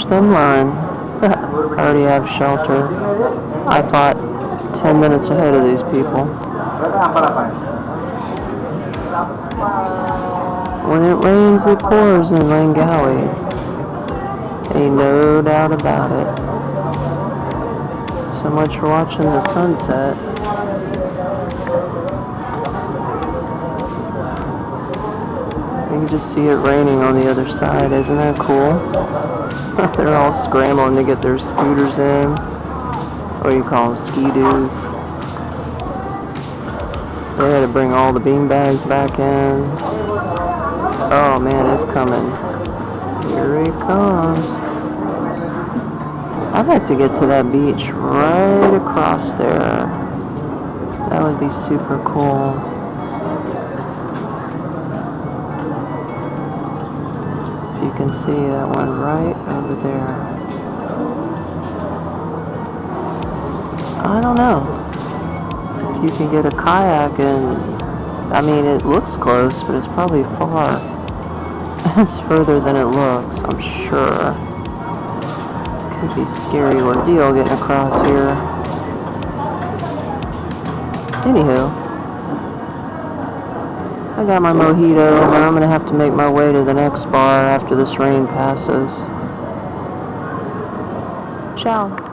them run. I already have shelter. I fought 10 minutes ahead of these people. When it rains, it pours in Langkawi. Ain't no doubt about it. So much for watching the sunset. You can just see it raining on the other side. Isn't that cool? They're all scrambling to get their scooters in. What do you call them? Ski-doos. They had to bring all the bean bags back in. Oh man, it's coming. Here it comes. I'd like to get to that beach right across there. That would be super cool. If you can see that one right over there. I don't know. If you can get a kayak and, I mean, it looks close, but it's probably far. It's further than it looks, I'm sure. Could be a scary ordeal getting across here. Anywho, I got my mojito, and I'm gonna have to make my way to the next bar after this rain passes. Ciao.